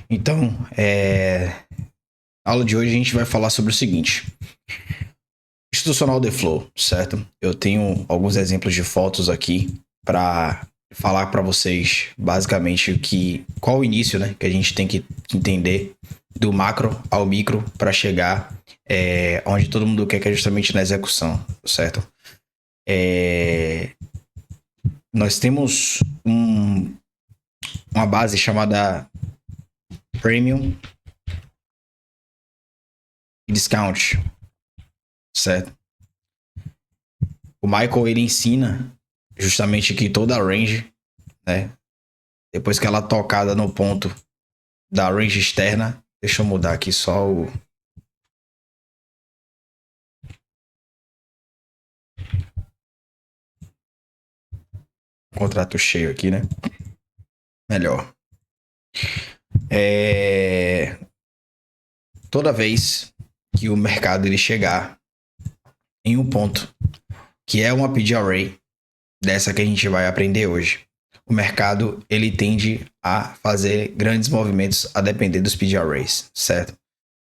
Então, a aula de hoje a gente vai falar sobre o seguinte: institucional de flow, certo? Eu tenho alguns exemplos de fotos aqui para falar para vocês basicamente qual o início, né, que a gente tem que entender do macro ao micro para chegar onde todo mundo quer, que é justamente na execução, certo? Nós temos uma base chamada Premium e Discount, certo? O Michael, ele ensina justamente que toda a range, né, depois que ela é tocada no ponto da range externa, deixa eu mudar aqui só o contrato cheio aqui, né? Melhor. Toda vez que o mercado ele chegar em um ponto que é uma PD Array, dessa que a gente vai aprender hoje, o mercado ele tende a fazer grandes movimentos a depender dos PD Arrays, certo?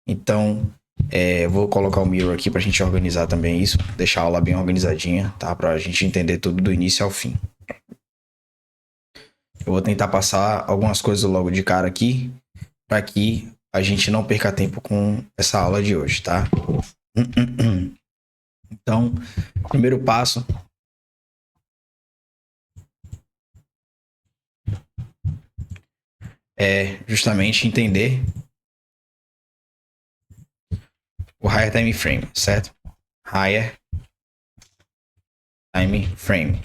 Então, vou colocar o mirror aqui para a gente organizar também isso, deixar a aula bem organizadinha, tá? Para a gente entender tudo do início ao fim. Eu vou tentar passar algumas coisas logo de cara aqui, para que a gente não perca tempo com essa aula de hoje, tá? Então, primeiro passo é justamente entender o Higher Time Frame, certo? Higher Time Frame.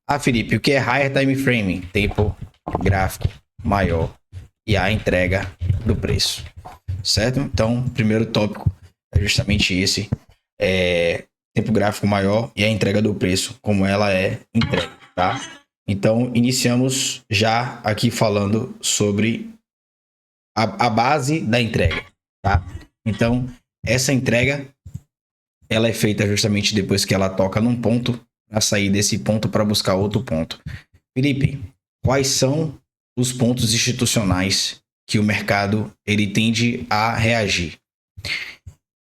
Ah, Felipe, o que é Higher Time Frame? Tempo gráfico maior e a entrega do preço, certo? Então, o primeiro tópico é justamente esse, tempo gráfico maior e a entrega do preço, como ela é entregue, tá? Então, iniciamos já aqui falando sobre a base da entrega, tá? Então, essa entrega, ela é feita justamente depois que ela toca num ponto, para sair desse ponto para buscar outro ponto. Felipe, quais são os pontos institucionais que o mercado ele tende a reagir?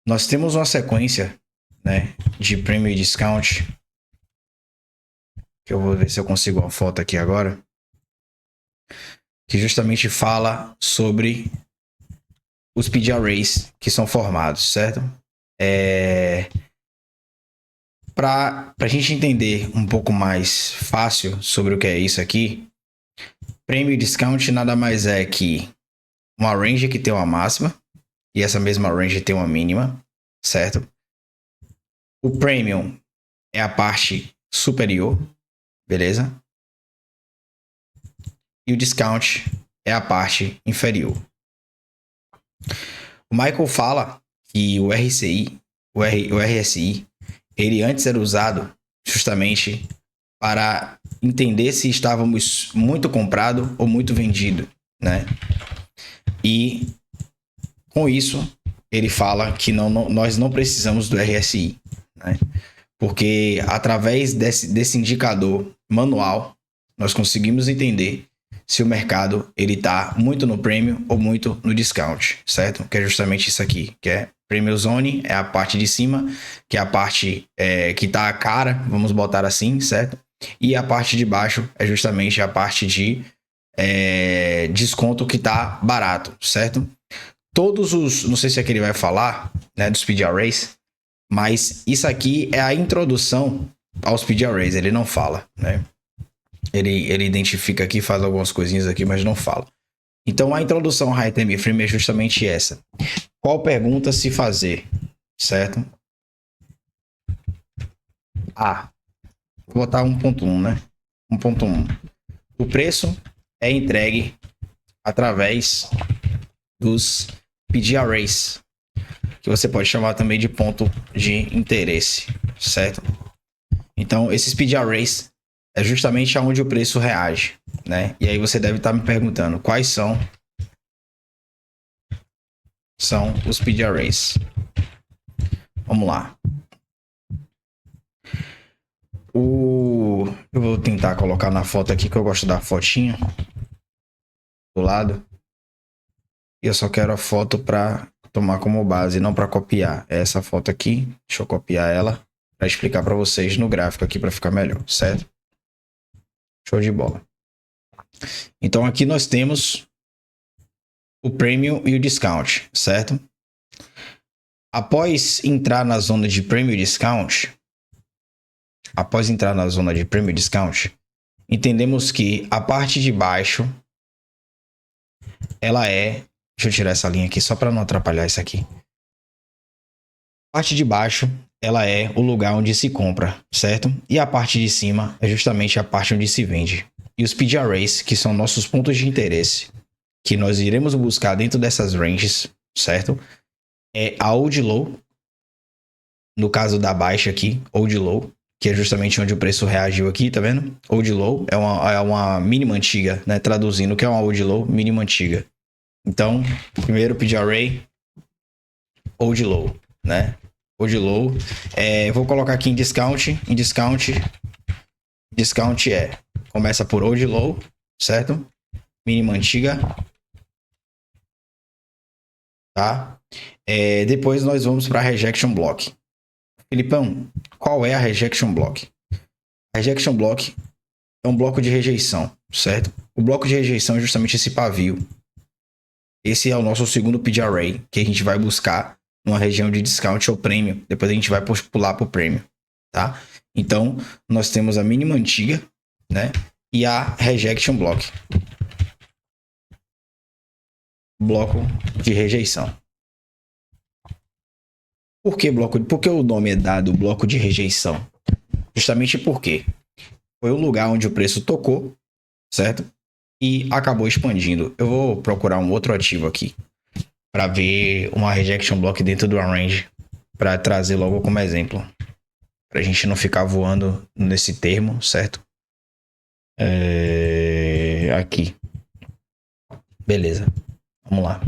Nós temos uma sequência, né, de premium e discount, que eu vou ver se eu consigo uma foto aqui agora, que justamente fala sobre os PD Arrays que são formados, certo? Para a gente entender um pouco mais fácil sobre o que é isso aqui, Premium e Discount nada mais é que uma range que tem uma máxima e essa mesma range tem uma mínima, certo? O Premium é a parte superior, beleza? E o Discount é a parte inferior. O Michael fala que o RSI, ele antes era usado justamente para entender se estávamos muito comprado ou muito vendido, né? E com isso ele fala que nós não precisamos do RSI, né? Porque através desse indicador manual nós conseguimos entender se o mercado ele está muito no premium ou muito no discount, certo? Que é justamente isso aqui, que é Premium Zone, é a parte de cima, que é a parte que está cara, vamos botar assim, certo? E a parte de baixo é justamente a parte de desconto que está barato, certo? Todos os, não sei se aqui ele vai falar, né, dos speed arrays, mas isso aqui é a introdução aos speed arrays, ele não fala, né? Ele identifica aqui, faz algumas coisinhas aqui, mas não fala. Então a introdução ao High Time Frame é justamente essa. Qual pergunta se fazer, certo? Vou botar 1.1, né? 1.1. O preço é entregue através dos PD Arrays, que você pode chamar também de ponto de interesse, certo? Então, esses PD Arrays é justamente aonde o preço reage, né? E aí você deve estar me perguntando quais são os PD Arrays. Vamos lá. Eu vou tentar colocar na foto aqui, que eu gosto da fotinha do lado. E eu só quero a foto para tomar como base, não para copiar. É essa foto aqui. Deixa eu copiar ela para explicar para vocês no gráfico aqui para ficar melhor, certo? Show de bola. Então aqui nós temos o Premium e o Discount, certo? Após entrar na zona de Premium Discount, entendemos que a parte de baixo ela é... Deixa eu tirar essa linha aqui só para não atrapalhar isso aqui. A parte de baixo ela é o lugar onde se compra, certo? E a parte de cima é justamente a parte onde se vende. E os PD Arrays, que são nossos pontos de interesse, que nós iremos buscar dentro dessas ranges, certo? É a Old Low, no caso da baixa aqui, Old Low, que é justamente onde o preço reagiu aqui, tá vendo? Old Low é uma mínima antiga, né? Traduzindo, o que é uma Old Low? Mínima antiga. Então, primeiro PD Array, Old Low, né? Old Low. Vou colocar aqui em discount. Discount começa por Old Low, certo? Mínima antiga. Tá? Depois nós vamos para Rejection Block. Filipão, qual é a Rejection Block? A Rejection Block é um bloco de rejeição, certo? O bloco de rejeição é justamente esse pavio. Esse é o nosso segundo PD Array, que a gente vai buscar numa região de discount ou premium. Depois a gente vai pular para o premium, tá? Então, nós temos a mínima antiga, né? E a Rejection Block. Bloco de rejeição. Por que o nome é dado bloco de rejeição? Justamente porque foi o lugar onde o preço tocou, certo? E acabou expandindo. Eu vou procurar um outro ativo aqui para ver uma rejection block dentro do range, para trazer logo como exemplo, para a gente não ficar voando nesse termo, certo? Aqui. Beleza. Vamos lá.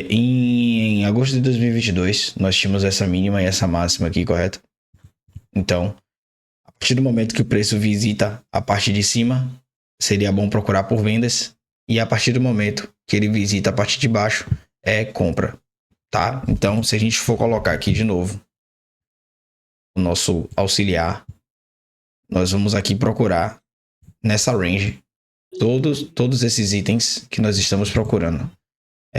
Em agosto de 2022, nós tínhamos essa mínima e essa máxima aqui, correto? Então, a partir do momento que o preço visita a parte de cima, seria bom procurar por vendas. E a partir do momento que ele visita a parte de baixo, é compra, tá? Então, se a gente for colocar aqui de novo o nosso auxiliar, nós vamos aqui procurar nessa range todos esses itens que nós estamos procurando.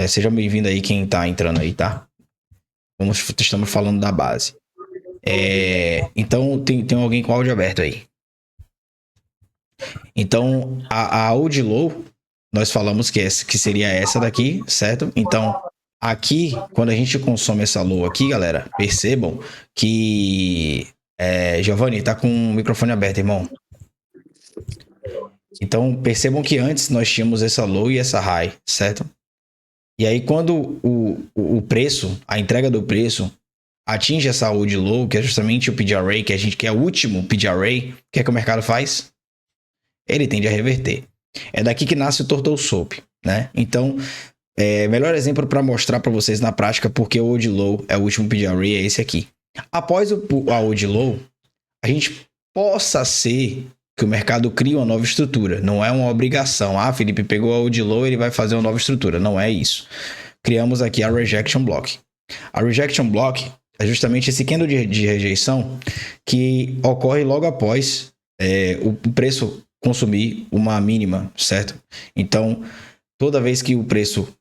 Seja bem-vindo aí quem tá entrando aí, tá? Estamos falando da base. Então, tem alguém com o áudio aberto aí. Então, a Old Low, nós falamos que seria essa daqui, certo? Então, aqui, quando a gente consome essa Low aqui, galera, percebam que... Giovanni, tá com o microfone aberto, irmão. Então, percebam que antes nós tínhamos essa Low e essa High, certo? E aí, quando o preço, a entrega do preço, atinge essa Old Low, que é justamente o PD Array, que é o último PD Array, o que é que o mercado faz? Ele tende a reverter. É daqui que nasce o Turtle Soup, né? Então, melhor exemplo para mostrar para vocês na prática porque o Old Low é o último PD Array, é esse aqui. Após a Old Low, a gente possa ser que o mercado crie uma nova estrutura. Não é uma obrigação. Felipe pegou a Old Low, ele vai fazer uma nova estrutura. Não é isso. Criamos aqui a Rejection Block. A Rejection Block é justamente esse candle de rejeição que ocorre logo após o preço consumir uma mínima, certo? Então, toda vez que o preço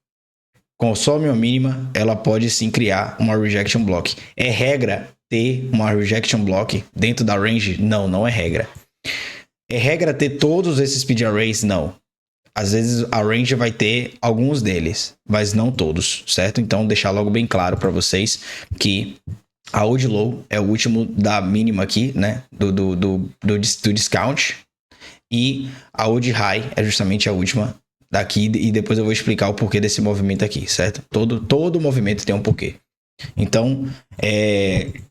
consome uma mínima, ela pode sim criar uma Rejection Block. É regra ter uma Rejection Block dentro da range? Não, não é regra. É regra ter todos esses PD Arrays? Não. Às vezes a range vai ter alguns deles, mas não todos, certo? Então, deixar logo bem claro para vocês que a Old Low é o último da mínima aqui, né? Do discount. E a Old High é justamente a última daqui. E depois eu vou explicar o porquê desse movimento aqui, certo? Todo movimento tem um porquê. Então,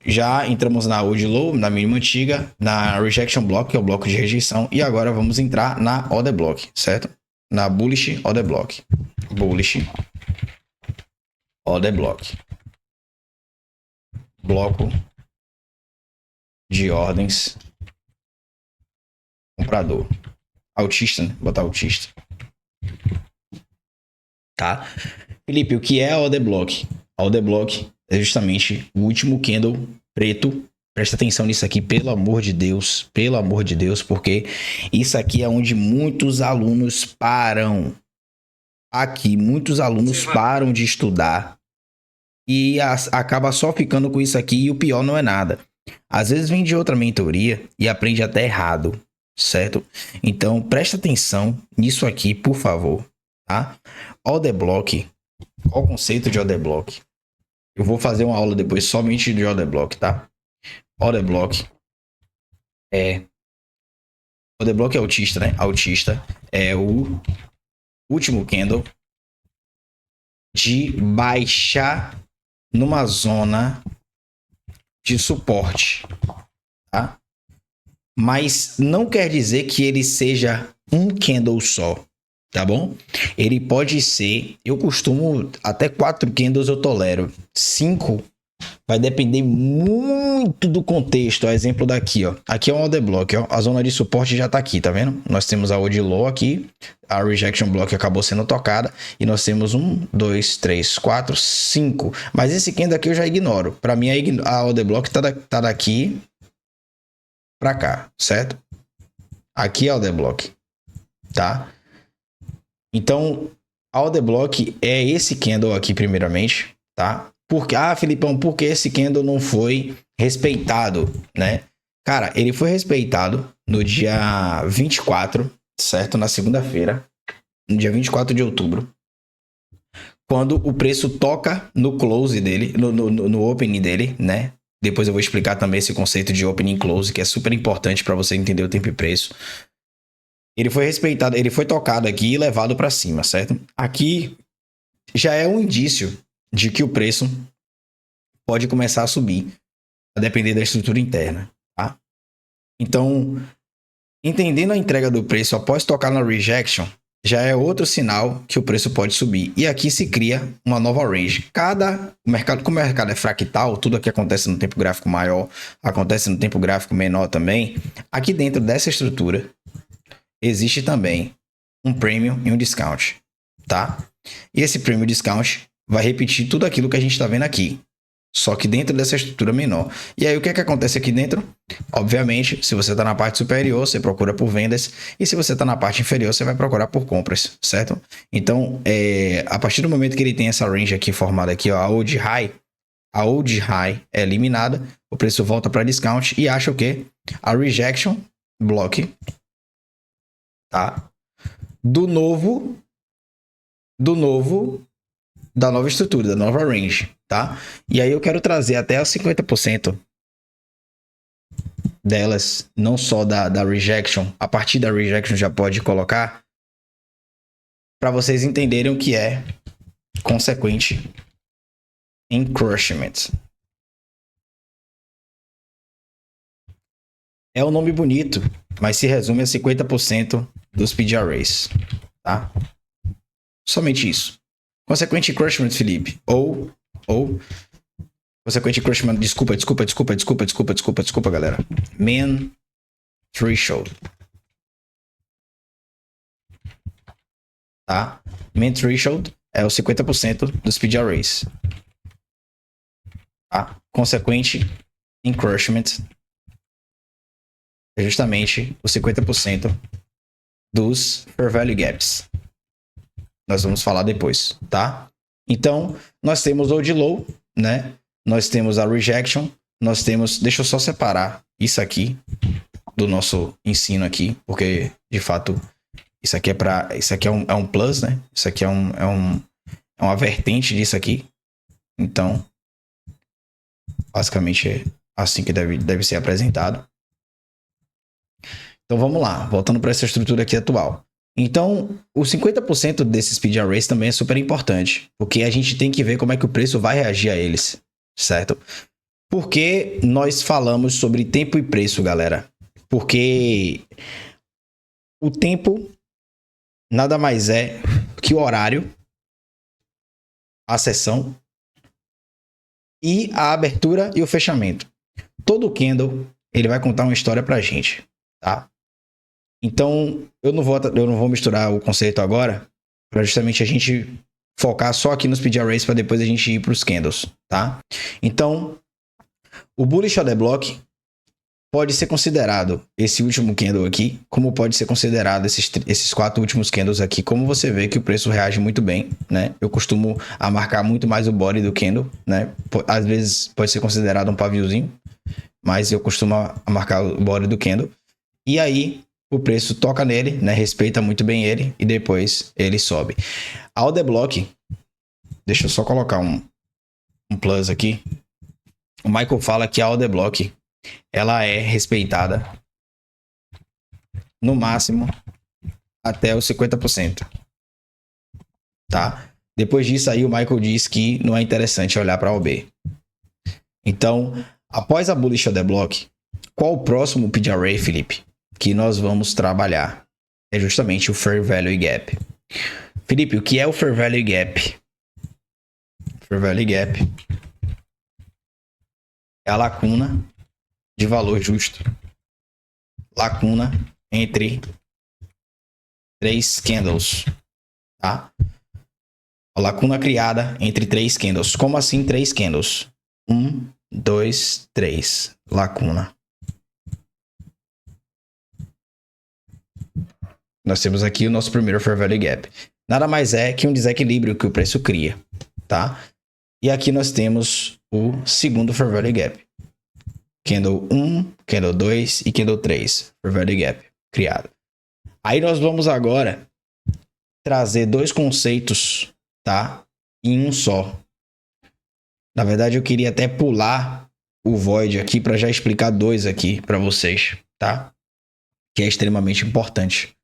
já entramos na Old Low, na mínima antiga, na Rejection Block, que é o bloco de rejeição, e agora vamos entrar na Order Block, certo? Na Bullish Order Block. Bullish Order Block. Bloco de ordens comprador. Autista, né? Botar autista. tá? Felipe, o que é a Order Block? A Order Block é justamente o último candle preto. Presta atenção nisso aqui, pelo amor de Deus, porque isso aqui é onde muitos alunos param. Aqui, muitos alunos param de estudar e acaba só ficando com isso aqui, e o pior não é nada. Às vezes vem de outra mentoria e aprende até errado, certo? Então, presta atenção nisso aqui, por favor, tá? Order Block, qual o conceito de Order Block? Eu vou fazer uma aula depois somente de Order Block, tá? Order Block é autista, né? Autista é o último candle de baixa numa zona de suporte, tá? Mas não quer dizer que ele seja um candle só, tá bom? Ele pode ser, eu costumo, até 4 candles eu tolero. 5 vai depender muito do contexto. Ó, exemplo daqui, ó. Aqui é um order block, ó. A zona de suporte já tá aqui, tá vendo? Nós temos a odd low aqui, a rejection block acabou sendo tocada e nós temos 1, 2, 3, 4, 5. Mas esse candle aqui eu já ignoro. Para mim a order block tá daqui para cá, certo? Aqui é a order block, tá? Então, a order block é esse candle aqui primeiramente, tá? Porque, Felipão, por que esse candle não foi respeitado, né? Cara, ele foi respeitado no dia 24, certo? Na segunda-feira, no dia 24 de outubro, quando o preço toca no close dele, no opening dele, né? Depois eu vou explicar também esse conceito de opening e close, que é super importante para você entender o tempo e preço. Ele foi respeitado, ele foi tocado aqui e levado para cima, certo? Aqui já é um indício de que o preço pode começar a subir, a depender da estrutura interna, tá? Então, entendendo a entrega do preço após tocar na rejection, já é outro sinal que o preço pode subir. E aqui se cria uma nova range. Como o mercado é fractal, tudo aqui acontece no tempo gráfico maior, acontece no tempo gráfico menor também. Aqui dentro dessa estrutura, existe também um premium e um discount, tá? E esse premium e discount vai repetir tudo aquilo que a gente está vendo aqui, só que dentro dessa estrutura menor. E aí o que é que acontece aqui dentro? Obviamente, se você está na parte superior, você procura por vendas, e se você está na parte inferior, você vai procurar por compras, certo? Então, a partir do momento que ele tem essa range aqui formada aqui, ó, a old high é eliminada, o preço volta para discount e acha o quê? A rejection block, tá? Da nova estrutura, da nova range, tá? E aí eu quero trazer até os 50% delas, não só da rejection, a partir da rejection já pode colocar, para vocês entenderem o que é consequente encroachment. É um nome bonito, mas se resume a 50% dos speed arrays, tá? Somente isso. Consequente encroachment, Felipe. Ou consequente encroachment, desculpa, galera. Mean threshold. Tá? Mean threshold é o 50% dos speed arrays. Tá? Consequente encroachment é justamente os 50% dos fair value gaps. Nós vamos falar depois, tá? Então, nós temos o odd low, né? Nós temos a rejection, nós temos... Deixa eu só separar isso aqui do nosso ensino aqui, porque, de fato, isso aqui é um plus, né? Isso aqui é uma vertente disso aqui. Então, basicamente é assim que deve ser apresentado. Então, vamos lá. Voltando para essa estrutura aqui atual. Então, os 50% desses speed arrays também é super importante, porque a gente tem que ver como é que o preço vai reagir a eles, certo? Por que nós falamos sobre tempo e preço, galera? Porque o tempo nada mais é que o horário, a sessão e a abertura e o fechamento. Todo candle, ele vai contar uma história pra gente, tá? Então, eu não vou misturar o conceito agora, para justamente a gente focar só aqui nos PD Arrays para depois a gente ir para os candles, tá? Então, o Bullish Order Block pode ser considerado esse último candle aqui, como pode ser considerado esses 4 últimos candles aqui, como você vê que o preço reage muito bem, né? Eu costumo marcar muito mais o body do candle, né? Às vezes pode ser considerado um paviozinho, mas eu costumo marcar o body do candle. E aí o preço toca nele, né? Respeita muito bem ele e depois ele sobe. A Order Block, deixa eu só colocar um plus aqui. O Michael fala que a Order Block ela é respeitada no máximo até os 50%, tá? Depois disso aí o Michael diz que não é interessante olhar para a OB. Então, após a Bullish Order Block, qual o próximo PD Array, Felipe, que nós vamos trabalhar? É justamente o Fair Value Gap. Felipe, o que é o Fair Value Gap? Fair Value Gap é a lacuna de valor justo. Lacuna entre 3 candles, tá? A lacuna criada entre 3 candles. Como assim 3 candles? 1, 2, 3. Lacuna. Nós temos aqui o nosso primeiro Fair Value Gap. Nada mais é que um desequilíbrio que o preço cria, tá? E aqui nós temos o segundo Fair Value Gap. Candle 1, Candle 2 e Candle 3. Fair Value Gap criado. Aí nós vamos agora trazer 2 conceitos, tá? Em um só. Na verdade, eu queria até pular o Void aqui para já explicar 2 aqui para vocês, tá? Que é extremamente importante.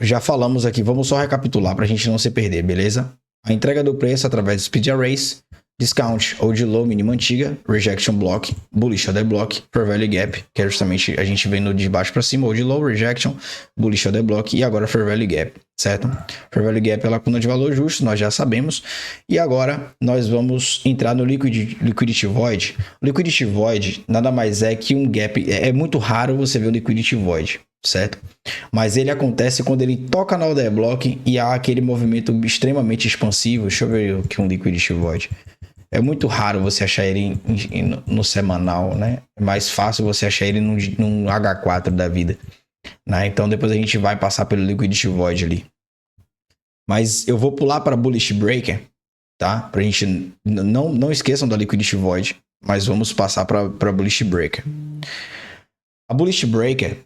Já falamos aqui, vamos só recapitular para a gente não se perder, beleza? A entrega do preço através dos PD Arrays, Discount ou de Low mínima antiga, Rejection Block, Bullish Order Block, Fair Value Gap, que é justamente a gente vendo de baixo para cima, ou de Low, Rejection, Bullish Order Block e agora Fair Value Gap, certo? Fair Value Gap é a lacuna de valor justo, nós já sabemos. E agora nós vamos entrar no Liquidity Void. O Liquidity Void nada mais é que um gap, é muito raro você ver o Liquidity Void, certo? Mas ele acontece quando ele toca na Order Block e há aquele movimento extremamente expansivo. Deixa eu ver aqui um Liquidity Void. É muito raro você achar ele no semanal, né? É mais fácil você achar ele num H4 da vida, né? Então depois a gente vai passar pelo Liquidity Void ali. Mas eu vou pular para Bullish Breaker, tá? Pra gente não esqueçam da Liquidity Void, mas vamos passar para Bullish Breaker. A Bullish Breaker,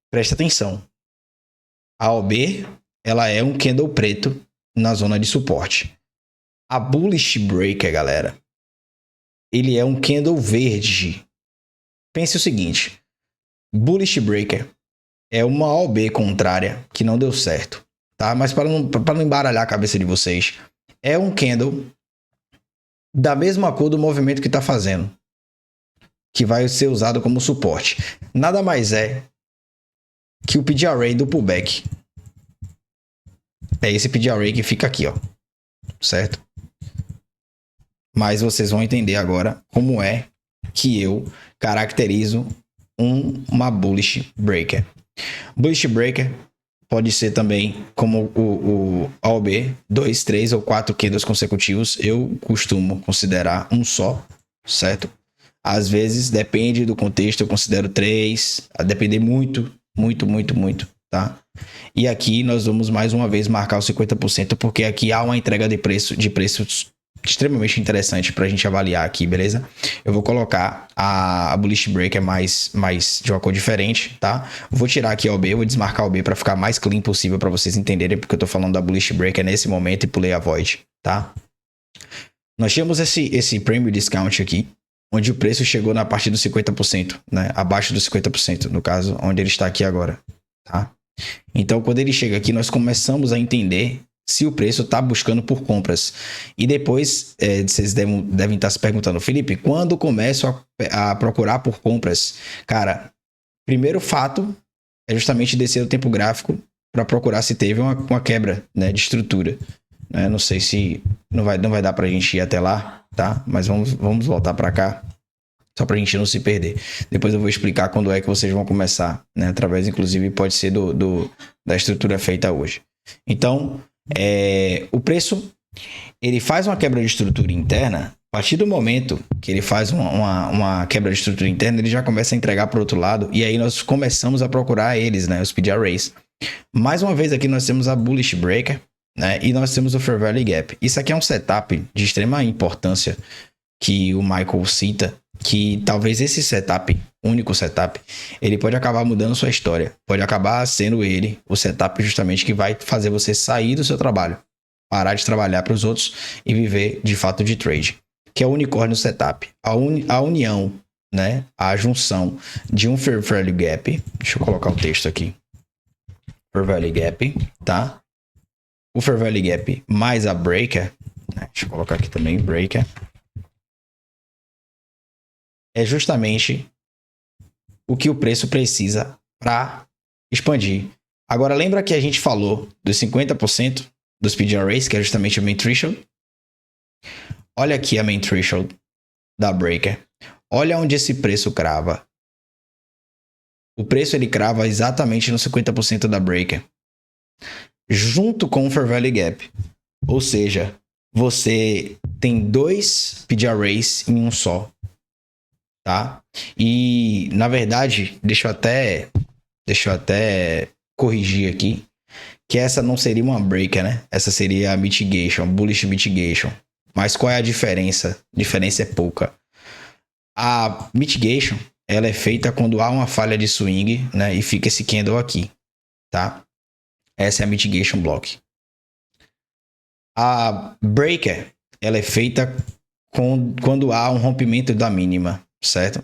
presta atenção. A OB, ela é um candle preto na zona de suporte. A Bullish Breaker, galera, ele é um candle verde. Pense o seguinte, Bullish Breaker é uma OB contrária que não deu certo, tá? Mas para não embaralhar a cabeça de vocês, é um candle da mesma cor do movimento que está fazendo, que vai ser usado como suporte. Nada mais é que o PD Array do pullback. É esse PD Array que fica aqui, ó, certo? Mas vocês vão entender agora como é que eu caracterizo uma Bullish Breaker. Bullish Breaker pode ser também como o AOB, 2, 3 ou 4 candles consecutivos. Eu costumo considerar um só, certo? Às vezes, depende do contexto, eu considero 3, a depender muito, tá? E aqui nós vamos mais uma vez marcar os 50%, porque aqui há uma entrega de preços extremamente interessante para a gente avaliar aqui, beleza? Eu vou colocar a Bullish Breaker mais de uma cor diferente, tá? Vou tirar aqui a OB, vou desmarcar a OB para ficar mais clean possível para vocês entenderem, porque eu tô falando da Bullish Breaker nesse momento e pulei a Void, tá? Nós tínhamos esse Premium Discount aqui, onde o preço chegou na parte dos 50%, né? Abaixo dos 50%, no caso, onde ele está aqui agora, tá? Então, quando ele chega aqui, nós começamos a entender se o preço está buscando por compras. E depois, vocês devem estar se perguntando, Felipe, quando começo a procurar por compras? Cara, primeiro fato é justamente descer o tempo gráfico para procurar se teve uma quebra, né, de estrutura. Não sei se não vai dar para a gente ir até lá, tá? Mas vamos voltar para cá, só para a gente não se perder. Depois eu vou explicar quando é que vocês vão começar, né? Através, inclusive, pode ser da estrutura feita hoje. Então, O preço, ele faz uma quebra de estrutura interna. A partir do momento que ele faz uma quebra de estrutura interna, ele já começa a entregar para o outro lado, e aí nós começamos a procurar eles, né, os PDRAs. Mais uma vez aqui nós temos a Bullish Breaker, né, e nós temos o Fair Value Gap. Isso aqui é um setup de extrema importância que o Michael cita, que talvez esse setup, único setup, ele pode acabar mudando sua história. Pode acabar sendo ele o setup justamente que vai fazer você sair do seu trabalho, parar de trabalhar para os outros e viver de fato de trade, que é o unicórnio setup. A união, né, a junção de um Fair Value Gap, deixa eu colocar o texto aqui, Fair Value Gap, tá? O Fair Value Gap mais a Breaker, né? Deixa eu colocar aqui também, Breaker, é justamente o que o preço precisa para expandir. Agora, lembra que a gente falou dos 50% dos PDRAs, que é justamente o Main Threshold? Olha aqui a Main Threshold da Breaker. Olha onde esse preço crava. O preço ele crava exatamente no 50% da Breaker, junto com o Fair Value Gap. Ou seja, você tem dois PDRAs em um só. Tá? E, na verdade, deixa eu até corrigir aqui, que essa não seria uma breaker, né? Essa seria a mitigation, bullish mitigation. Mas qual é a diferença? A diferença é pouca. A mitigation, ela é feita quando há uma falha de swing, né? E fica esse candle aqui, tá? Essa é a mitigation block. A breaker, ela é feita quando há um rompimento da mínima, certo?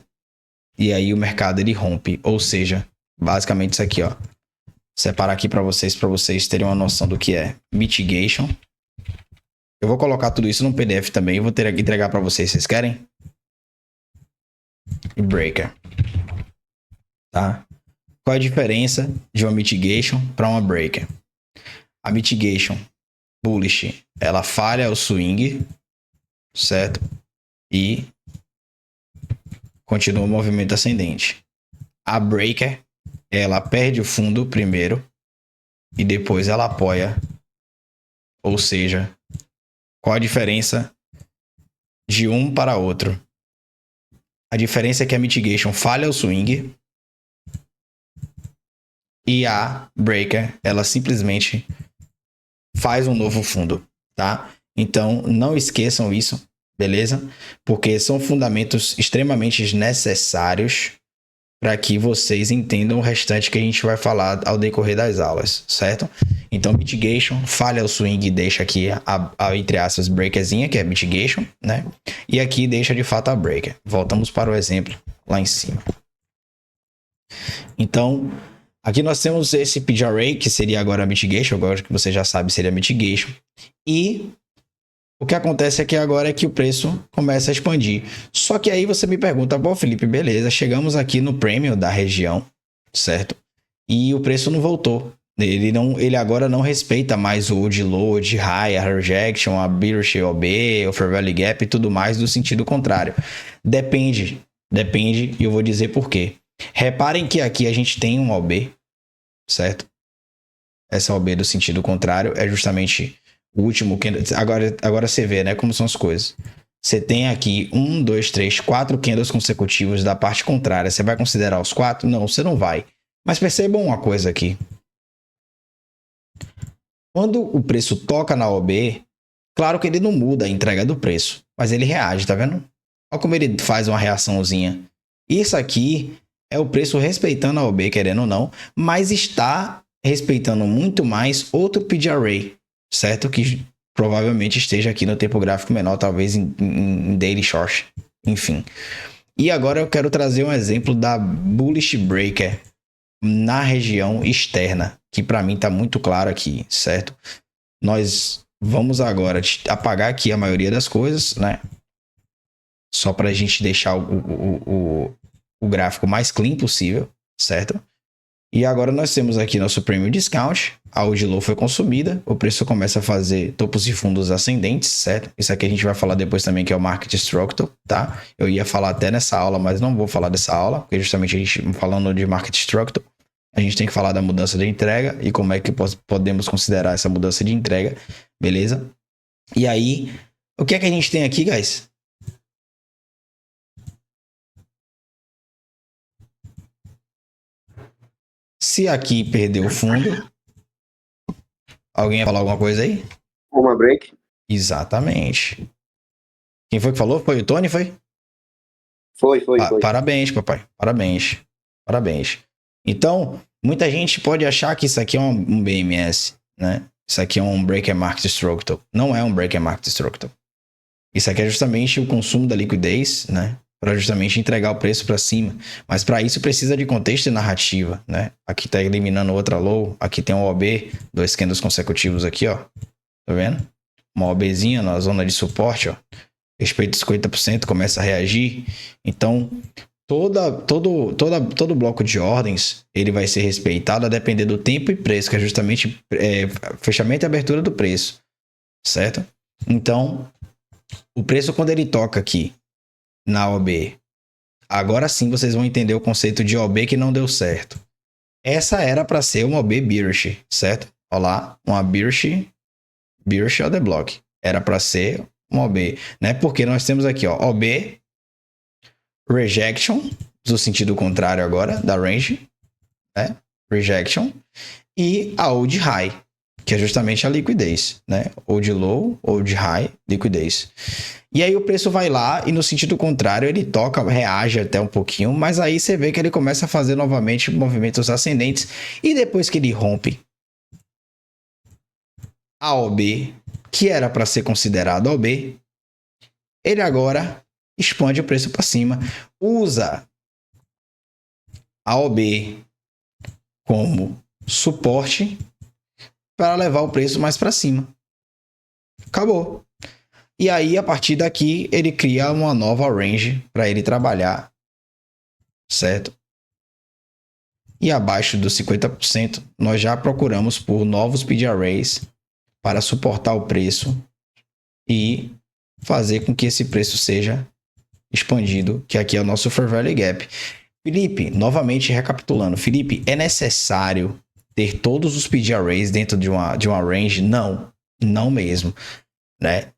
E aí o mercado ele rompe, ou seja, basicamente isso aqui, ó. Separar aqui para vocês terem uma noção do que é mitigation. Eu vou colocar tudo isso no PDF também, vou ter que entregar para vocês querem? E breaker, tá? Qual é a diferença de uma mitigation para uma breaker? A mitigation bullish, ela falha o swing, certo? E continua o movimento ascendente. A breaker, ela perde o fundo primeiro e depois ela apoia. Ou seja, qual a diferença de um para outro? A diferença é que a mitigation falha o swing e a breaker, ela simplesmente faz um novo fundo, tá? Então, não esqueçam isso. Beleza? Porque são fundamentos extremamente necessários para que vocês entendam o restante que a gente vai falar ao decorrer das aulas, certo? Então, mitigation, falha o swing e deixa aqui a entre aspas, breakerzinha, que é mitigation, né? E aqui deixa de fato a breaker. Voltamos para o exemplo lá em cima. Então, aqui nós temos esse PDRA, que seria agora a mitigation, agora que você já sabe seria mitigation. E o que acontece aqui agora é que o preço começa a expandir. Só que aí você me pergunta, pô, Felipe, beleza, chegamos aqui no premium da região, certo? E o preço não voltou. Ele agora não respeita mais o old load, high, a rejection, a bearish OB, o fair value gap e tudo mais do sentido contrário. Depende, e eu vou dizer por quê. Reparem que aqui a gente tem um OB, certo? Essa OB do sentido contrário é justamente o último candle. Agora você vê, né, como são as coisas. Você tem aqui 1, 2, 3, 4 candles consecutivos da parte contrária. Você vai considerar os 4? Não, você não vai. Mas percebam uma coisa aqui. Quando o preço toca na OB, claro que ele não muda a entrega do preço, mas ele reage, tá vendo? Olha como ele faz uma reaçãozinha. Isso aqui é o preço respeitando a OB, querendo ou não, mas está respeitando muito mais outro PDRA, certo? Que provavelmente esteja aqui no tempo gráfico menor, talvez em daily short, enfim. E agora eu quero trazer um exemplo da Bullish Breaker na região externa, que para mim está muito claro aqui, certo? Nós vamos agora apagar aqui a maioria das coisas, né? Só para a gente deixar o gráfico mais clean possível, certo? E agora nós temos aqui nosso Premium Discount, a old low foi consumida, o preço começa a fazer topos e fundos ascendentes, certo? Isso aqui a gente vai falar depois também, que é o Market Structure, tá? Eu ia falar até nessa aula, mas não vou falar dessa aula, porque justamente a gente falando de Market Structure, a gente tem que falar da mudança de entrega e como é que podemos considerar essa mudança de entrega, beleza? E aí, o que é que a gente tem aqui, guys? Se aqui perder o fundo, alguém ia falar alguma coisa aí? Uma break. Exatamente. Quem foi que falou? Foi o Tony, foi? Foi. Parabéns, papai. Parabéns. Então, muita gente pode achar que isso aqui é um BMS, né? Isso aqui é um Break and Market Structure. Não é um Break and Market Structure. Isso aqui é justamente o consumo da liquidez, né? Para justamente entregar o preço para cima. Mas para isso precisa de contexto e narrativa, né? Aqui tá eliminando outra low. Aqui tem um OB, 2 candles consecutivos aqui, ó. Tá vendo? Uma OBzinha na zona de suporte, ó. Respeito dos 50%, começa a reagir. Então, todo bloco de ordens, ele vai ser respeitado a depender do tempo e preço, que é justamente fechamento e abertura do preço, certo? Então, o preço quando ele toca aqui na OB, agora sim vocês vão entender o conceito de OB que não deu certo. Essa era para ser uma OB bearish, certo? Olha lá, uma bearish on the block. Era para ser uma OB, né? Porque nós temos aqui, ó, OB rejection, do sentido contrário agora, da range, né? Rejection. E a old high, que é justamente a liquidez, né? Old low, old high, liquidez. E aí o preço vai lá e no sentido contrário ele toca, reage até um pouquinho, mas aí você vê que ele começa a fazer novamente movimentos ascendentes e depois que ele rompe a OB, que era para ser considerado OB, ele agora expande o preço para cima, usa a OB como suporte para levar o preço mais para cima. Acabou. E aí, a partir daqui, ele cria uma nova range para ele trabalhar, certo? E abaixo dos 50%, nós já procuramos por novos PD arrays para suportar o preço e fazer com que esse preço seja expandido, que aqui é o nosso Fair Value Gap. Felipe, novamente recapitulando, Felipe, é necessário ter todos os PD arrays dentro de uma range? Não mesmo, né?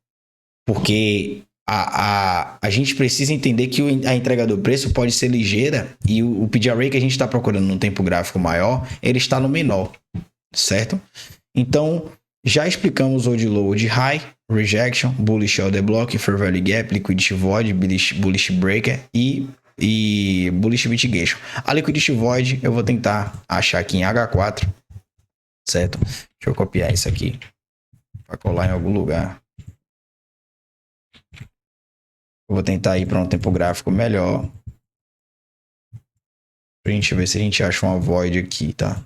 Porque a gente precisa entender que a entrega do preço pode ser ligeira e o PD array que a gente está procurando num tempo gráfico maior, ele está no menor, certo? Então, já explicamos o de low, de high, rejection, bullish order block, fair value gap, liquidity void, bullish breaker e bullish mitigation. A liquidity void eu vou tentar achar aqui em H4, certo? Deixa eu copiar isso aqui para colar em algum lugar. Eu vou tentar ir para um tempo gráfico melhor. Pra gente ver se a gente acha uma void aqui, tá?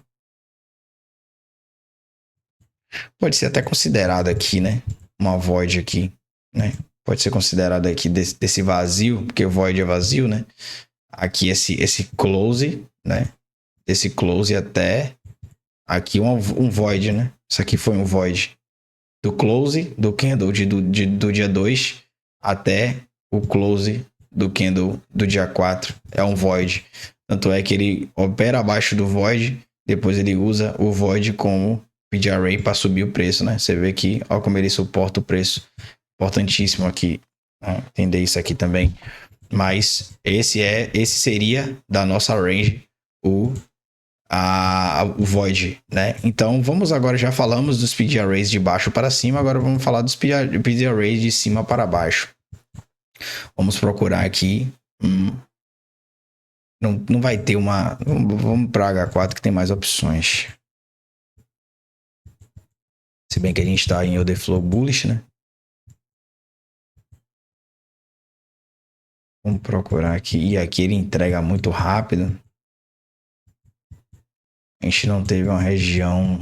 Pode ser até considerada aqui, né? Uma void aqui, né? Pode ser considerada aqui desse vazio, porque void é vazio, né? Aqui esse close, né? Desse close até aqui um void, né? Isso aqui foi um void. Do close do candle do dia 2 até o close do candle do dia 4 é um void. Tanto é que ele opera abaixo do void, depois ele usa o void como PD array para subir o preço, né? Você vê que, ó, como ele suporta o preço. Importantíssimo aqui, né? Entender isso aqui também. Mas esse seria da nossa range o void, né? Então vamos agora, já falamos dos PD arrays de baixo para cima, agora vamos falar dos PD arrays de cima para baixo. Vamos procurar aqui. Não vai ter uma. Vamos para H4 que tem mais opções. Se bem que a gente está em order flow bullish, né? Vamos procurar aqui. E aqui ele entrega muito rápido. A gente não teve uma região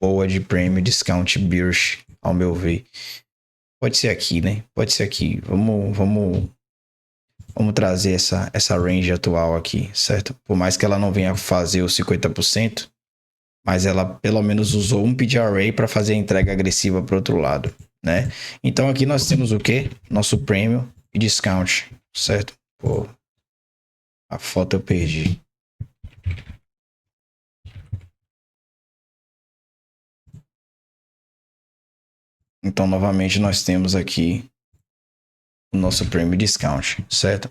boa de prêmio discount bearish, ao meu ver. Pode ser aqui, né? Pode ser aqui. Vamos trazer essa range atual aqui, certo? Por mais que ela não venha fazer os 50%, mas ela pelo menos usou um PD array para fazer a entrega agressiva para o outro lado, né? Então aqui nós temos o quê? Nosso prêmio e discount, certo? Pô, a foto eu perdi. Então, novamente, nós temos aqui o nosso Premium Discount, certo?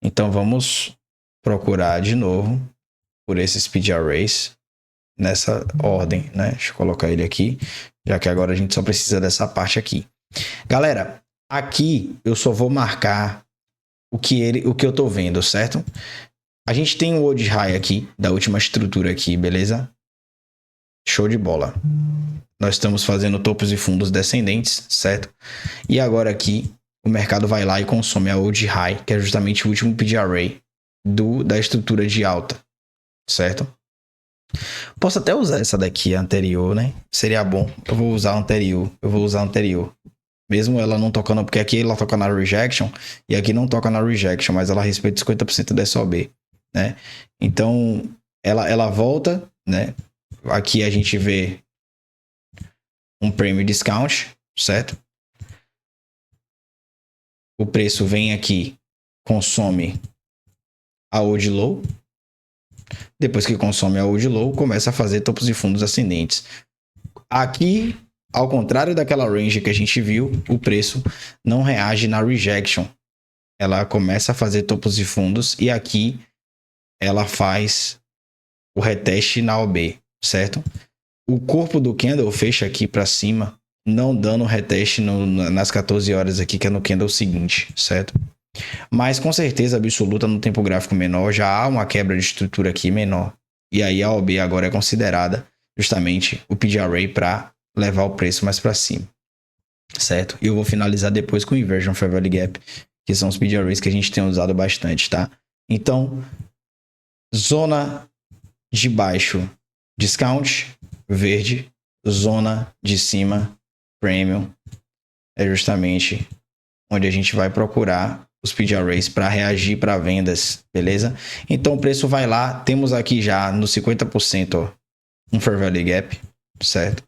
Então, vamos procurar de novo por esses Speed Arrays nessa ordem, né? Deixa eu colocar ele aqui, já que agora a gente só precisa dessa parte aqui. Galera, aqui eu só vou marcar o que eu tô vendo, certo? A gente tem o old high aqui, da última estrutura aqui, beleza? Show de bola. Nós estamos fazendo topos e fundos descendentes, certo? E agora aqui, o mercado vai lá e consome a old high, que é justamente o último PD array da estrutura de alta, certo? Posso até usar essa daqui, a anterior, né? Seria bom. Eu vou usar a anterior. Mesmo ela não tocando, porque aqui ela toca na rejection e aqui não toca na rejection, mas ela respeita 50% da SOB, né? Então, ela volta, né? Aqui a gente vê um premium discount, certo? O preço vem aqui, consome a old low. Depois que consome a old low, começa a fazer topos e fundos ascendentes. Aqui, ao contrário daquela range que a gente viu, o preço não reage na rejection. Ela começa a fazer topos e fundos e aqui ela faz o reteste na OB, certo? O corpo do candle fecha aqui para cima, não dando reteste nas 14 horas aqui, que é no candle seguinte, certo? Mas com certeza absoluta no tempo gráfico menor já há uma quebra de estrutura aqui menor. E aí a OB agora é considerada justamente o PD Array para levar o preço mais para cima, certo? E eu vou finalizar depois com o Inversion Fair Value Gap, que são os PD Arrays que a gente tem usado bastante, tá? Então, zona de baixo, discount, verde, zona de cima, premium, é justamente onde a gente vai procurar os PD Arrays para reagir para vendas, beleza? Então o preço vai lá, temos aqui já no 50%, ó, um Fair Value Gap, certo?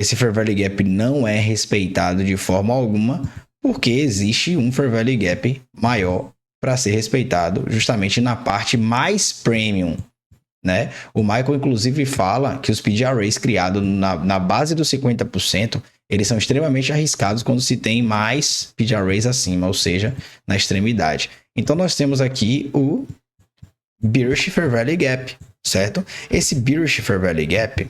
Esse Fair Value Gap não é respeitado de forma alguma, porque existe um Fair Value Gap maior para ser respeitado justamente na parte mais premium, né? O Michael inclusive fala que os PD Arrays criados na base dos 50%, eles são extremamente arriscados quando se tem mais PD Arrays acima, ou seja, na extremidade. Então nós temos aqui o Bearish Fair Value Gap, certo? Esse Bearish Fair Value Gap,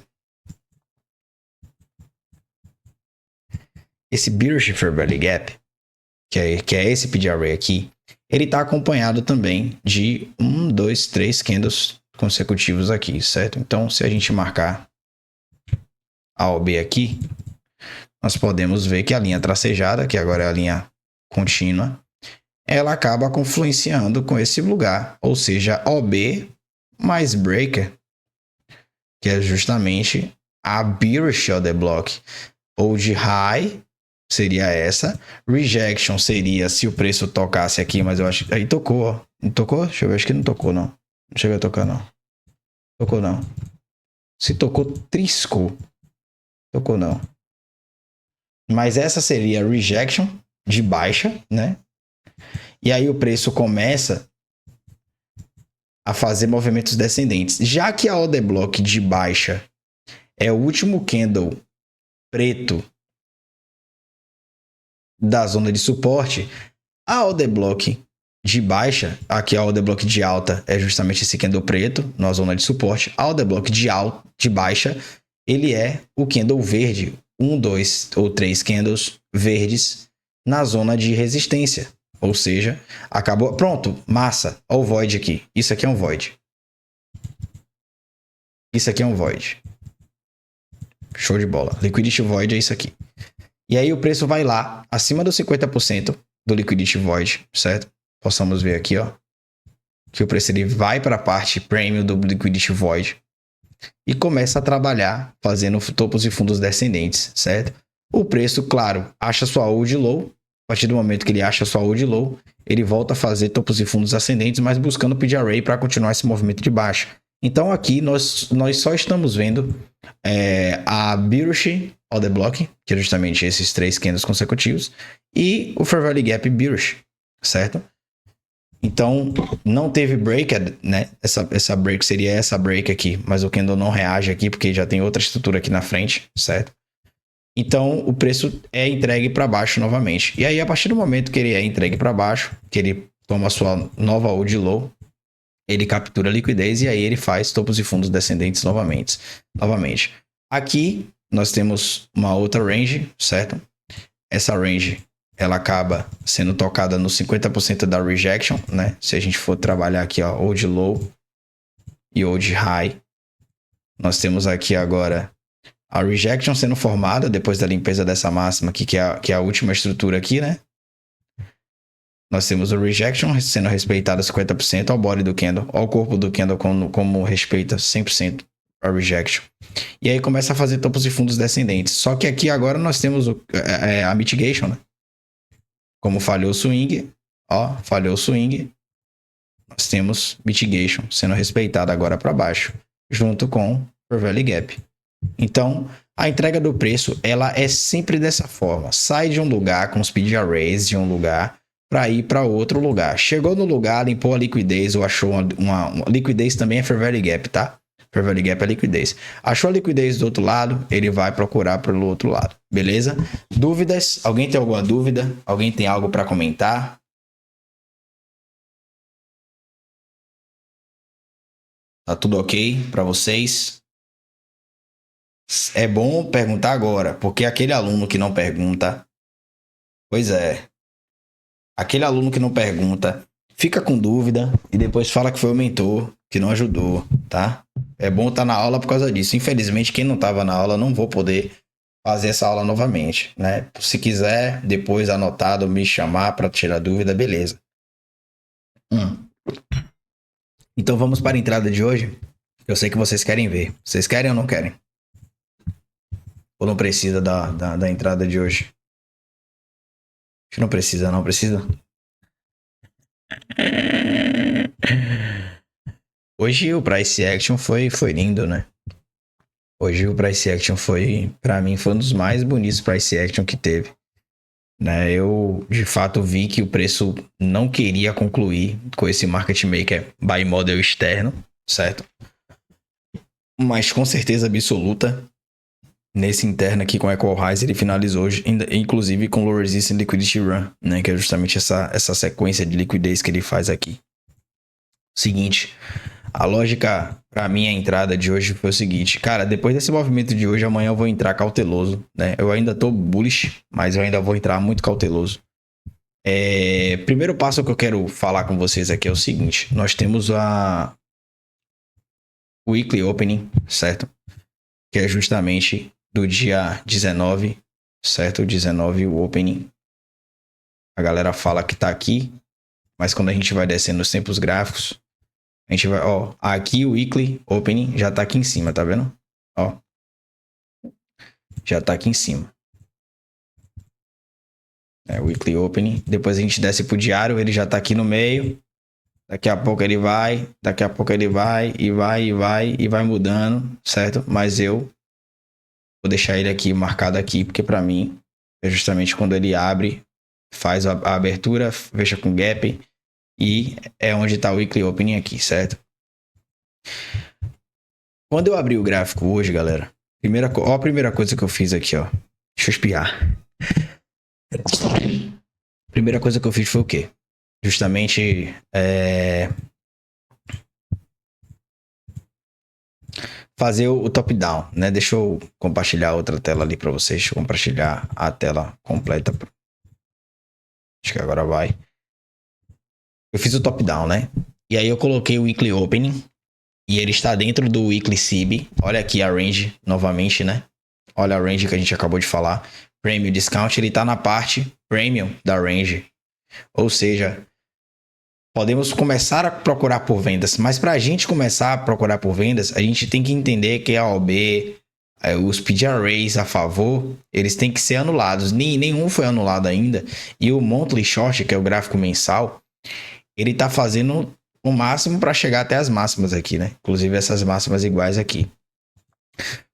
que é esse PD Array aqui, ele está acompanhado também de 1, 2, 3 candles consecutivos aqui, certo? Então, se a gente marcar a OB aqui, nós podemos ver que a linha tracejada, que agora é a linha contínua, ela acaba confluenciando com esse lugar, ou seja, OB mais breaker, que é justamente a bearish order block, ou de high seria essa, rejection seria se o preço tocasse aqui, mas eu acho que aí tocou, ó. Não tocou? Deixa eu ver, acho que não tocou não. Não chegou a tocar não. Tocou não. Se tocou, triscou. Tocou não. Mas essa seria a rejection de baixa, né? E aí o preço começa a fazer movimentos descendentes. Já que a order block de baixa é o último candle preto da zona de suporte, a order block de baixa, aqui a order block de alta é justamente esse candle preto na zona de suporte. A order block de baixa, ele é o candle verde, 1, 2 ou 3 candles verdes na zona de resistência. Ou seja, acabou. Pronto, massa. Olha o void aqui. Isso aqui é um void. Isso aqui é um void. Show de bola. Liquidity void é isso aqui. E aí o preço vai lá, acima dos 50% do liquidity void, certo? Possamos ver aqui, ó, que o preço ele vai para a parte premium do liquidity void e começa a trabalhar fazendo topos e fundos descendentes, certo? O preço, claro, acha sua old low. A partir do momento que ele acha sua old low, ele volta a fazer topos e fundos ascendentes, mas buscando o PD Array para continuar esse movimento de baixa. Então aqui nós só estamos vendo a bearish order block, que é justamente esses 3 candles consecutivos, e o Fair Value Gap bearish, certo? Então não teve break, né? Essa break seria essa break aqui, mas o candle não reage aqui porque já tem outra estrutura aqui na frente, certo? Então, o preço é entregue para baixo novamente. E aí, a partir do momento que ele é entregue para baixo, que ele toma a sua nova old low, ele captura a liquidez e aí ele faz topos e fundos descendentes novamente. Aqui, nós temos uma outra range, certo? Essa range, ela acaba sendo tocada no 50% da rejection, né? Se a gente for trabalhar aqui, ó, old low e old high, nós temos aqui agora a rejection sendo formada depois da limpeza dessa máxima aqui, que é a última estrutura aqui, né? Nós temos o rejection sendo respeitado 50% ao body do candle, ao corpo do candle como respeita 100% a rejection. E aí começa a fazer topos e fundos descendentes. Só que aqui agora nós temos a mitigation, né? Como falhou o swing, ó, falhou o swing, nós temos mitigation sendo respeitado agora para baixo, junto com o Valley Gap. Então, a entrega do preço, ela é sempre dessa forma. Sai de um lugar com os speed arrays de um lugar para ir para outro lugar. Chegou no lugar, limpou a liquidez ou achou uma liquidez também é Fair Value Gap, tá? Fair Value Gap é liquidez. Achou a liquidez do outro lado, ele vai procurar pelo outro lado. Beleza? Dúvidas? Alguém tem alguma dúvida? Alguém tem algo para comentar? Tá tudo ok para vocês? É bom perguntar agora, porque aquele aluno que não pergunta, pois é, aquele aluno que não pergunta, fica com dúvida e depois fala que foi o mentor que não ajudou, tá? É bom estar na aula por causa disso. Infelizmente, quem não estava na aula, não vou poder fazer essa aula novamente, né? Se quiser, depois anotado, me chamar para tirar dúvida, beleza. Então vamos para a entrada de hoje. Eu sei que vocês querem ver. Vocês querem ou não querem? Ou não precisa da entrada de hoje? Acho que não precisa, não precisa? Hoje o Price Action foi lindo, né? Hoje o Price Action pra mim, foi um dos mais bonitos Price Action que teve. Né? Eu, de fato, vi que o preço não queria concluir com esse Market Maker buy model externo, certo? Mas com certeza absoluta, nesse interno aqui com Equal Highs, ele finalizou hoje, inclusive com Low Resistance Liquidity Run, né? Que é justamente essa sequência de liquidez que ele faz aqui. Seguinte, a lógica para minha entrada de hoje foi o seguinte, cara, depois desse movimento de hoje, amanhã eu vou entrar cauteloso, né? Eu ainda tô bullish, mas eu ainda vou entrar muito cauteloso. Primeiro passo que eu quero falar com vocês aqui é o seguinte, nós temos o Weekly Opening, certo? Que é justamente do dia 19, certo? 19 o Opening. A galera fala que tá aqui, mas quando a gente vai descendo sempre os gráficos, a gente vai, ó, aqui o Weekly Opening já tá aqui em cima, tá vendo? Ó, já tá aqui em cima. O Weekly Opening. Depois a gente desce pro diário, ele já tá aqui no meio. Daqui a pouco ele vai, daqui a pouco ele vai, e vai mudando, certo? Mas eu vou deixar ele aqui, marcado aqui, porque pra mim é justamente quando ele abre, faz a abertura, fecha com gap, e é onde tá o Weekly Opening aqui, certo? Quando eu abri o gráfico hoje, galera, a primeira coisa que eu fiz aqui, ó. Deixa eu espiar. Primeira coisa que eu fiz foi o quê? Justamente fazer o top-down, né? Deixa eu compartilhar outra tela ali para vocês. Deixa eu compartilhar a tela completa. Acho que agora vai. Eu fiz o top-down, né? E aí eu coloquei o Weekly Opening. E ele está dentro do Weekly CB. Olha aqui a range novamente, né? Olha a range que a gente acabou de falar. Premium Discount, ele está na parte Premium da range. Ou seja, podemos começar a procurar por vendas. Mas para a gente começar a procurar por vendas, a gente tem que entender que a OB, os speed arrays a favor, eles têm que ser anulados. Nenhum foi anulado ainda. E o Monthly Short, que é o gráfico mensal, ele está fazendo o máximo para chegar até as máximas aqui, né? Inclusive essas máximas iguais aqui.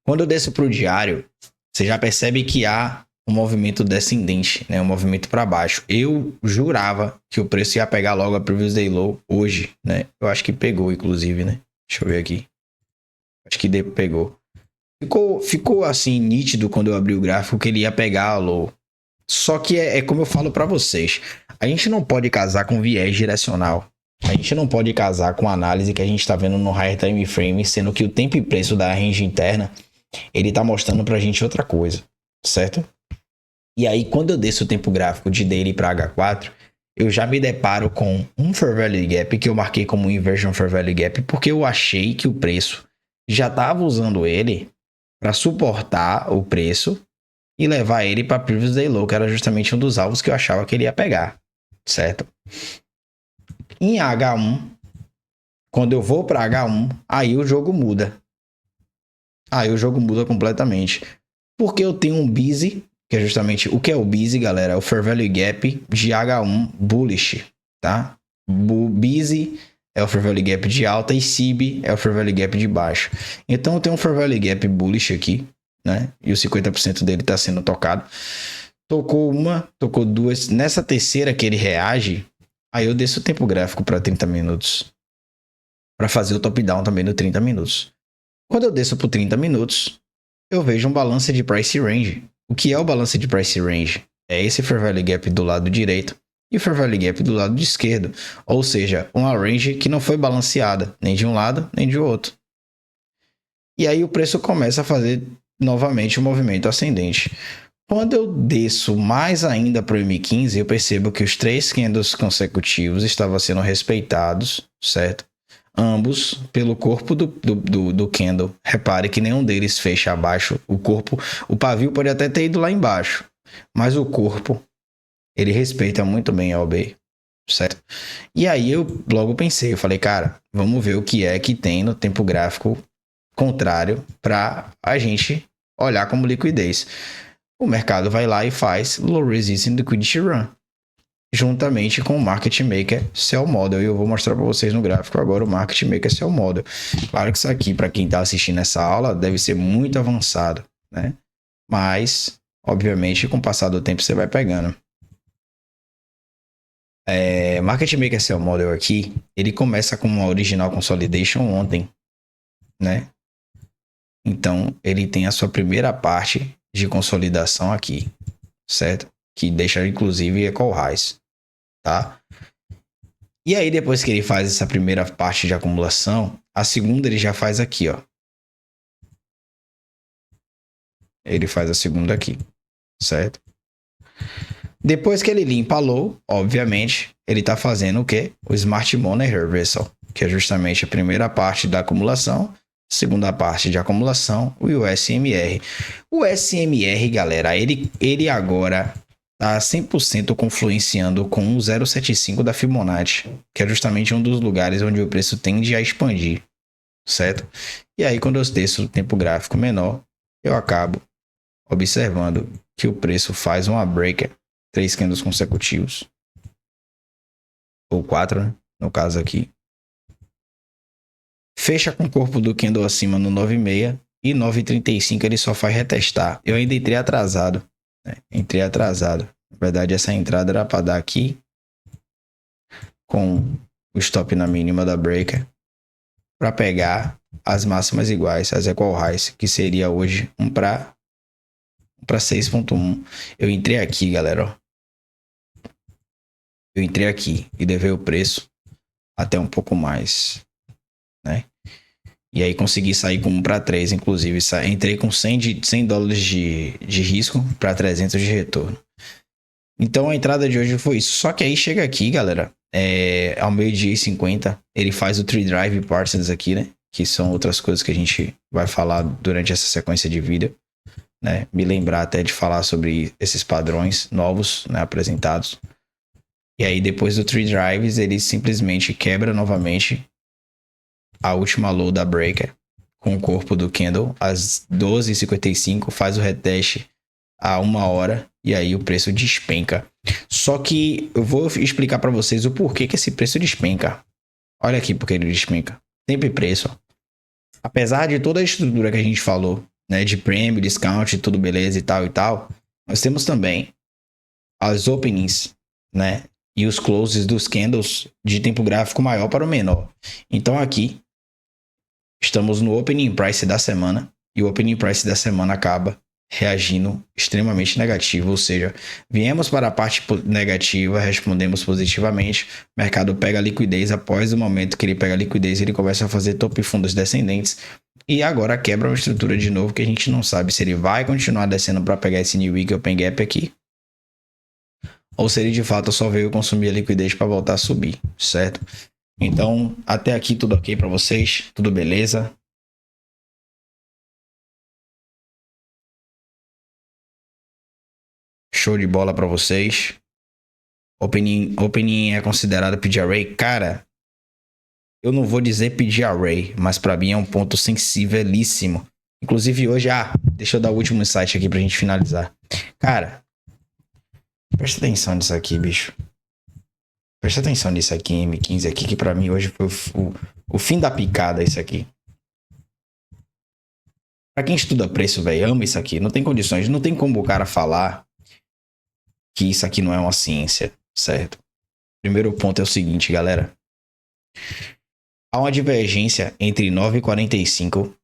Quando eu desço para o diário, você já percebe que há um movimento descendente, né? Um movimento para baixo. Eu jurava que o preço ia pegar logo a Previous Day Low hoje, né? Eu acho que pegou, inclusive, né? Deixa eu ver aqui. Acho que pegou. Ficou assim nítido quando eu abri o gráfico que ele ia pegar a low. Só que é como eu falo pra vocês. A gente não pode casar com viés direcional. A gente não pode casar com a análise que a gente tá vendo no Higher Time Frame, sendo que o tempo e preço da range interna, ele tá mostrando pra gente outra coisa, certo? E aí, quando eu desço o tempo gráfico de daily para H4, eu já me deparo com um Fair Value Gap que eu marquei como Inversion Fair Value Gap, porque eu achei que o preço já estava usando ele para suportar o preço e levar ele para Previous Day Low, que era justamente um dos alvos que eu achava que ele ia pegar, certo? Em H1, quando eu vou para H1, aí o jogo muda. Aí o jogo muda completamente. Porque eu tenho um busy, que é justamente o que é o busy, galera, é o Fair Value Gap de H1 bullish, tá? Busy é o Fair Value Gap de alta e SIB é o Fair Value Gap de baixo. Então eu tenho um Fair Value Gap bullish aqui, né? E o 50% dele está sendo tocado. Tocou uma, tocou duas. Nessa terceira que ele reage, aí eu desço o tempo gráfico para 30 minutos. Para fazer o top down também no 30 minutos. Quando eu desço por 30 minutos, eu vejo um balance de price range. O que é o balance de price range? É esse Fair Value Gap do lado direito e o Fair Value Gap do lado esquerdo. Ou seja, uma range que não foi balanceada, nem de um lado, nem de outro. E aí o preço começa a fazer novamente um movimento ascendente. Quando eu desço mais ainda para o M15, eu percebo que os 3 candles consecutivos estavam sendo respeitados, certo? Ambos pelo corpo do candle. Repare que nenhum deles fecha abaixo. O pavio pode até ter ido lá embaixo, mas o corpo, ele respeita muito bem a OB, certo? E aí eu logo pensei, eu falei, cara, vamos ver o que é que tem no tempo gráfico contrário para a gente olhar como liquidez. O mercado vai lá e faz Low Resistance Liquidity Run, juntamente com o Market Maker Sell Model. E eu vou mostrar para vocês no gráfico agora o Market Maker Sell Model. Claro que isso aqui, para quem está assistindo essa aula, deve ser muito avançado, né? Mas, obviamente, com o passar do tempo você vai pegando. Market Maker Sell Model aqui, ele começa com uma Original Consolidation ontem, né? Então, ele tem a sua primeira parte de consolidação aqui, certo? Que deixa, inclusive, Equal Highs, tá? E aí, depois que ele faz essa primeira parte de acumulação, a segunda ele já faz aqui, ó. Ele faz a segunda aqui, certo? Depois que ele limpa a low, obviamente, ele tá fazendo o quê? O Smart Money Reversal, que é justamente a primeira parte da acumulação, segunda parte de acumulação e o SMR. O SMR, galera, ele agora tá 100% confluenciando com o 0,75 da Fibonacci, que é justamente um dos lugares onde o preço tende a expandir, certo? E aí, quando eu desço o tempo gráfico menor, eu acabo observando que o preço faz uma breaker, 3 candles consecutivos, ou 4, né? No caso aqui. Fecha com o corpo do candle acima no 9,6 e 9,35 ele só faz retestar. Eu ainda entrei atrasado, né? Entrei atrasado. Na verdade, essa entrada era para dar aqui com o stop na mínima da breaker para pegar as máximas iguais, as equal highs, que seria hoje 1 para 6.1. Eu entrei aqui, galera, ó. Eu entrei aqui e levei o preço até um pouco mais, né? E aí consegui sair com 1 para 3, inclusive. Entrei com $100 de risco para 300 de retorno. Então a entrada de hoje foi isso. Só que aí chega aqui, galera, ao meio-dia e 50, ele faz o 3 Drive Parcels aqui, né? Que são outras coisas que a gente vai falar durante essa sequência de vídeo, né? Me lembrar até de falar sobre esses padrões novos, né, apresentados. E aí depois do 3 Drives, ele simplesmente quebra novamente a última low da breaker com o corpo do candle às 12h55, faz o retest a 1 hora e aí o preço despenca. Só que eu vou explicar para vocês o porquê que esse preço despenca. Olha aqui porque ele despenca. Tempo e preço. Ó. Apesar de toda a estrutura que a gente falou, né, de prêmio, discount, tudo beleza e tal, nós temos também as openings, né, e os closes dos candles de tempo gráfico maior para o menor. Então aqui estamos no opening price da semana, e o opening price da semana acaba reagindo extremamente negativo, ou seja, viemos para a parte negativa, respondemos positivamente, o mercado pega a liquidez, após o momento que ele pega a liquidez, ele começa a fazer topo e fundos descendentes, e agora quebra uma estrutura de novo que a gente não sabe se ele vai continuar descendo para pegar esse New Week Open Gap aqui, ou se ele de fato só veio consumir a liquidez para voltar a subir, certo? Então, até aqui tudo ok para vocês? Tudo beleza? Show de bola para vocês. Opening é considerado PGRA? Cara, eu não vou dizer PGRA, mas para mim é um ponto sensibilíssimo. Inclusive hoje, deixa eu dar o último insight aqui pra gente finalizar. Cara, presta atenção nisso aqui, bicho. Presta atenção nisso aqui, M15 aqui, que pra mim hoje foi o fim da picada isso aqui. Pra quem estuda preço, velho, ama isso aqui. Não tem condições, não tem como o cara falar que isso aqui não é uma ciência, certo? Primeiro ponto é o seguinte, galera. Há uma divergência entre 9h45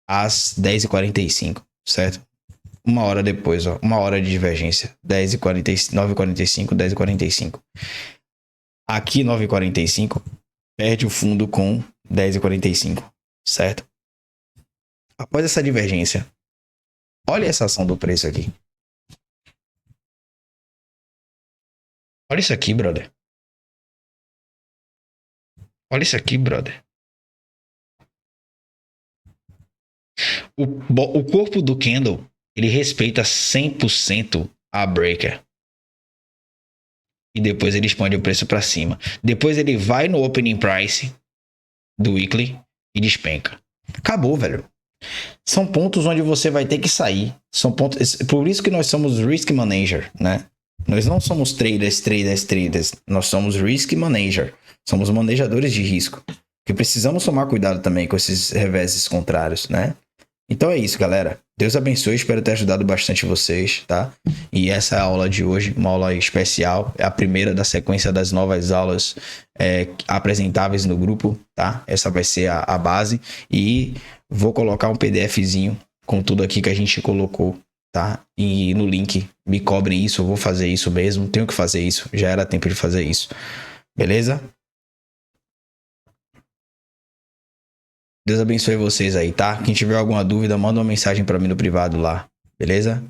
às 10h45, certo? Uma hora depois, uma hora de divergência. 9h45, 10h45. Aqui, 9h45, perde o fundo com 10h45, certo? Após essa divergência, olha essa ação do preço aqui. Olha isso aqui, brother. Olha isso aqui, brother. O corpo do candle, ele respeita 100% a breaker. E depois ele expande o preço para cima. Depois ele vai no opening price do weekly e despenca. Acabou, velho. São pontos onde você vai ter que sair. São pontos. Por isso que nós somos risk manager, né? Nós não somos traders. Nós somos risk manager. Somos manejadores de risco. Porque precisamos tomar cuidado também com esses reveses contrários, né? Então é isso, galera. Deus abençoe, espero ter ajudado bastante vocês, tá? E essa é a aula de hoje, uma aula especial. É a primeira da sequência das novas aulas apresentáveis no grupo, tá? Essa vai ser a base. E vou colocar um PDFzinho com tudo aqui que a gente colocou, tá? E no link, me cobrem isso, eu vou fazer isso mesmo. Tenho que fazer isso, já era tempo de fazer isso. Beleza? Deus abençoe vocês aí, tá? Quem tiver alguma dúvida, manda uma mensagem para mim no privado lá, beleza?